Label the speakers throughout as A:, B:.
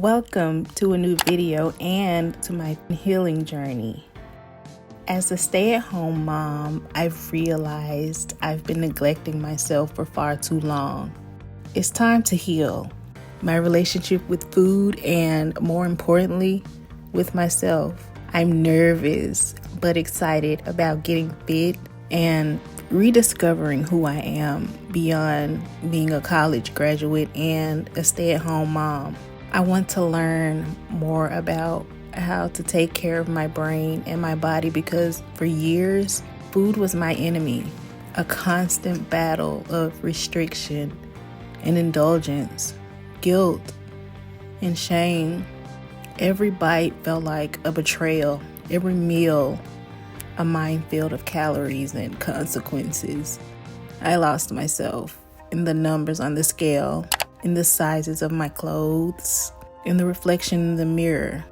A: Welcome to a new video and to my healing journey. As a stay-at-home mom, I've realized I've been neglecting myself for far too long. It's time to heal my relationship with food and, more importantly, with myself. I'm nervous but excited about getting fit and rediscovering who I am beyond being a college graduate and a stay-at-home mom. I want to learn more about how to take care of my brain and my body because for years, food was my enemy, a constant battle of restriction and indulgence, guilt and shame. Every bite felt like a betrayal, every meal a minefield of calories and consequences. I lost myself in the numbers on the scale, in the sizes of my clothes, in the reflection in the mirror.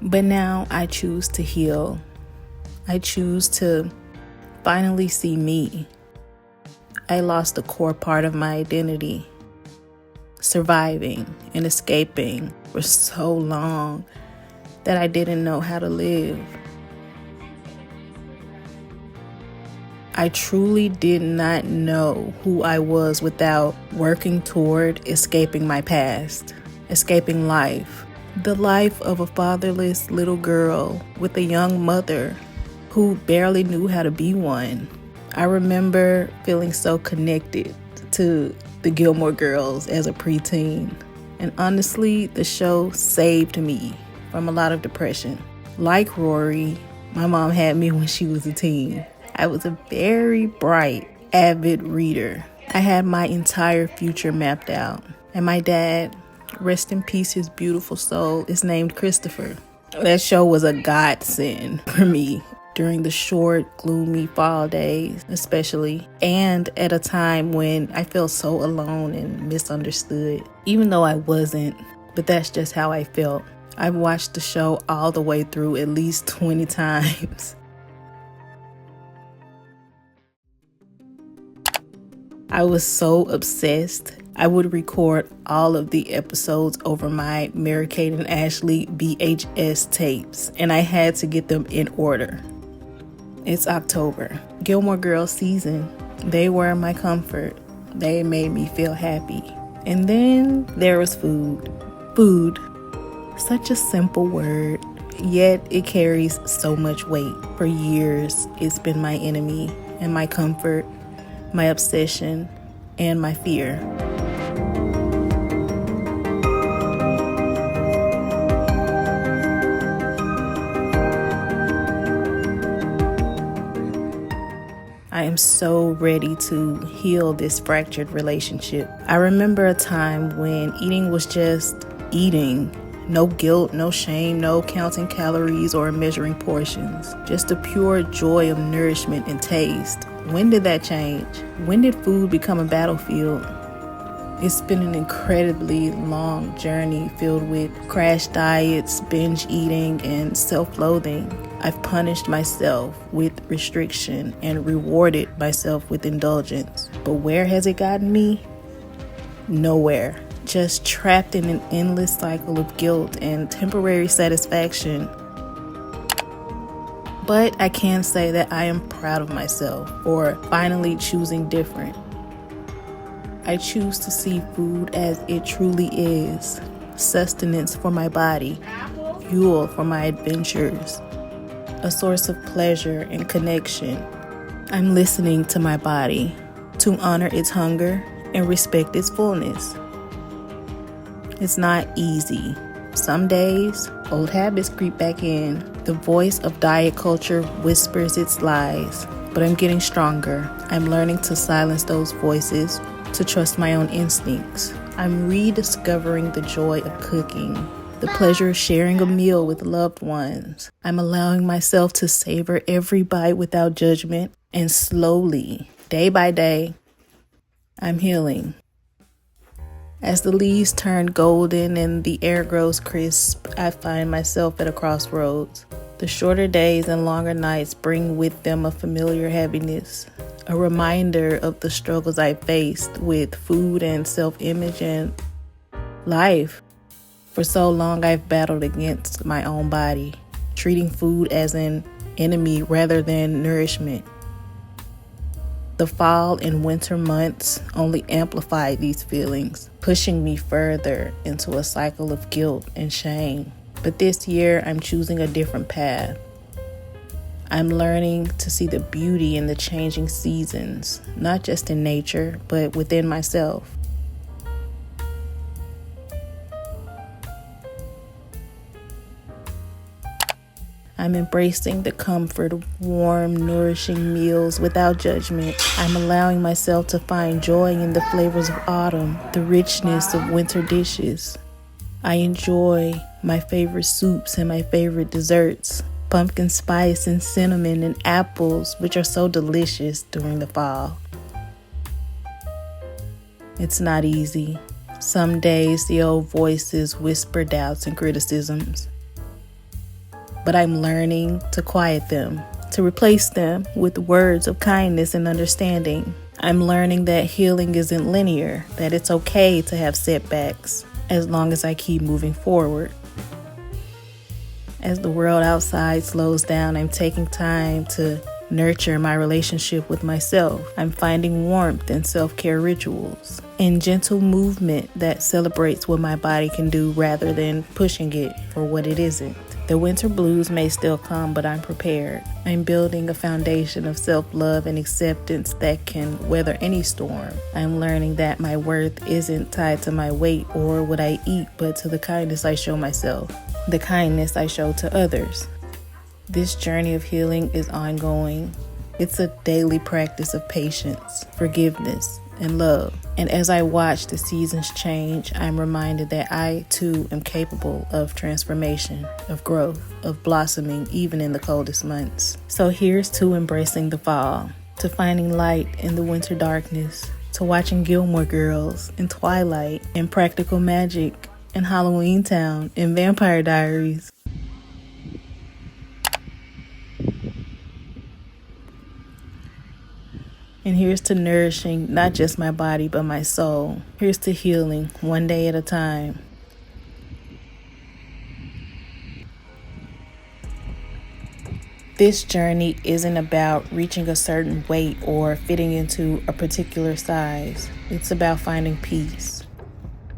A: But now I choose to heal. I choose to finally see me. I lost a core part of my identity, surviving and escaping for so long that I didn't know how to live. I truly did not know who I was without working toward escaping my past, escaping life. The life of a fatherless little girl with a young mother who barely knew how to be one. I remember feeling so connected to the Gilmore Girls as a preteen. And honestly, the show saved me from a lot of depression. Like Rory, my mom had me when she was a teen. I was a very bright, avid reader. I had my entire future mapped out. And my dad, rest in peace, his beautiful soul, is named Christopher. That show was a godsend for me during the short, gloomy fall days, especially, and at a time when I felt so alone and misunderstood, even though I wasn't, but that's just how I felt. I've watched the show all the way through at least 20 times. I was so obsessed. I would record all of the episodes over my Mary-Kate and Ashley VHS tapes, and I had to get them in order. It's October. Gilmore Girls season. They were my comfort. They made me feel happy. And then there was food. Food. Such a simple word, yet it carries so much weight. For years, it's been my enemy and my comfort, my obsession, and my fear. I am so ready to heal this fractured relationship. I remember a time when eating was just eating. No guilt, no shame, no counting calories or measuring portions. Just a pure joy of nourishment and taste. When did that change? When did food become a battlefield? It's been an incredibly long journey filled with crash diets, binge eating, and self-loathing. I've punished myself with restriction and rewarded myself with indulgence. But where has it gotten me? Nowhere. Just trapped in an endless cycle of guilt and temporary satisfaction. But I can say that I am proud of myself for finally choosing different. I choose to see food as it truly is, sustenance for my body, fuel for my adventures, a source of pleasure and connection. I'm listening to my body to honor its hunger and respect its fullness. It's not easy. Some days, old habits creep back in. The voice of diet culture whispers its lies, but I'm getting stronger. I'm learning to silence those voices, to trust my own instincts. I'm rediscovering the joy of cooking, the pleasure of sharing a meal with loved ones. I'm allowing myself to savor every bite without judgment, and slowly, day by day, I'm healing. As the leaves turn golden and the air grows crisp, I find myself at a crossroads. The shorter days and longer nights bring with them a familiar heaviness, a reminder of the struggles I faced with food and self-image and life. For so long, I've battled against my own body, treating food as an enemy rather than nourishment. The fall and winter months only amplified these feelings, pushing me further into a cycle of guilt and shame. But this year, I'm choosing a different path. I'm learning to see the beauty in the changing seasons, not just in nature, but within myself. I'm embracing the comfort of warm, nourishing meals without judgment. I'm allowing myself to find joy in the flavors of autumn, the richness of winter dishes. I enjoy my favorite soups and my favorite desserts, pumpkin spice and cinnamon and apples, which are so delicious during the fall. It's not easy. Some days the old voices whisper doubts and criticisms. But I'm learning to quiet them, to replace them with words of kindness and understanding. I'm learning that healing isn't linear, that it's okay to have setbacks as long as I keep moving forward. As the world outside slows down, I'm taking time to nurture my relationship with myself. I'm finding warmth in self-care rituals and gentle movement that celebrates what my body can do rather than pushing it for what it isn't. The winter blues may still come, but I'm prepared. I'm building a foundation of self-love and acceptance that can weather any storm. I'm learning that my worth isn't tied to my weight or what I eat, but to the kindness I show myself, the kindness I show to others. This journey of healing is ongoing. It's a daily practice of patience, forgiveness, and love. And as I watch the seasons change, I'm reminded that I too am capable of transformation, of growth, of blossoming even in the coldest months. So here's to embracing the fall, to finding light in the winter darkness, to watching Gilmore Girls and Twilight and Practical Magic and Halloween Town and Vampire Diaries. And here's to nourishing not just my body, but my soul. Here's to healing one day at a time. This journey isn't about reaching a certain weight or fitting into a particular size. It's about finding peace.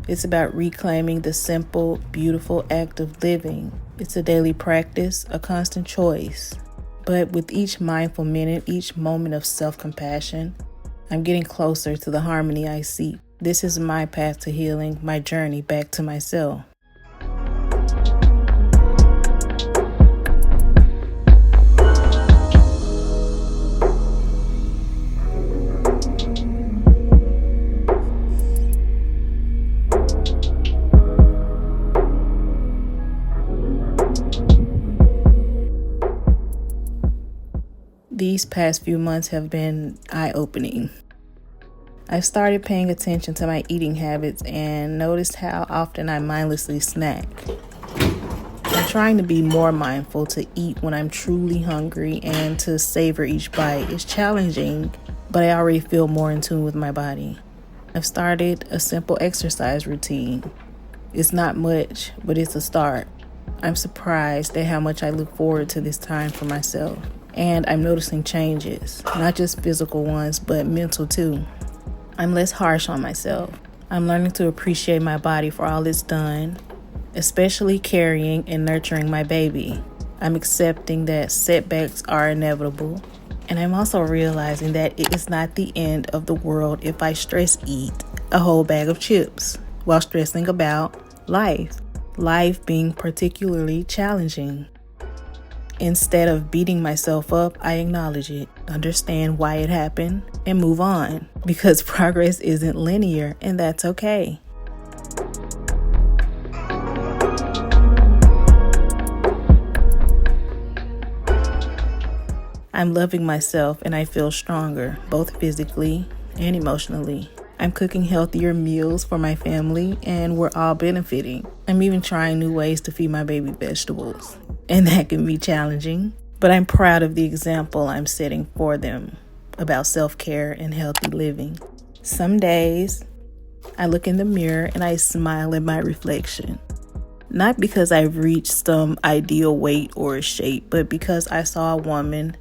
A: It's about reclaiming the simple, beautiful act of living. It's a daily practice, a constant choice. But with each mindful minute, each moment of self-compassion, I'm getting closer to the harmony I seek. This is my path to healing, my journey back to myself. These past few months have been eye-opening. I've started paying attention to my eating habits and noticed how often I mindlessly snack. I'm trying to be more mindful to eat when I'm truly hungry and to savor each bite. It's challenging, but I already feel more in tune with my body. I've started a simple exercise routine. It's not much, but it's a start. I'm surprised at how much I look forward to this time for myself. And I'm noticing changes, not just physical ones, but mental too. I'm less harsh on myself. I'm learning to appreciate my body for all it's done, especially carrying and nurturing my baby. I'm accepting that setbacks are inevitable. And I'm also realizing that it is not the end of the world if I stress eat a whole bag of chips while stressing about life being particularly challenging. Instead of beating myself up, I acknowledge it, understand why it happened, and move on. Because progress isn't linear, and that's okay. I'm loving myself and I feel stronger, both physically and emotionally. I'm cooking healthier meals for my family and we're all benefiting. I'm even trying new ways to feed my baby vegetables. And that can be challenging, but I'm proud of the example I'm setting for them about self-care and healthy living. Some days I look in the mirror and I smile at my reflection. Not because I've reached some ideal weight or shape, but because I saw a woman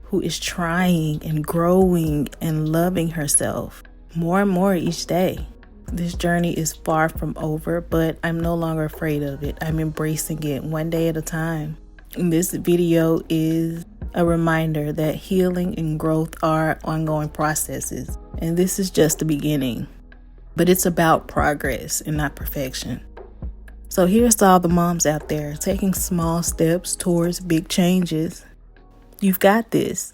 A: who is trying and growing and loving herself more and more each day. This journey is far from over, but I'm no longer afraid of it. I'm embracing it one day at a time. And this video is a reminder that healing and growth are ongoing processes. And this is just the beginning. But it's about progress and not perfection. So here's to all the moms out there taking small steps towards big changes. You've got this.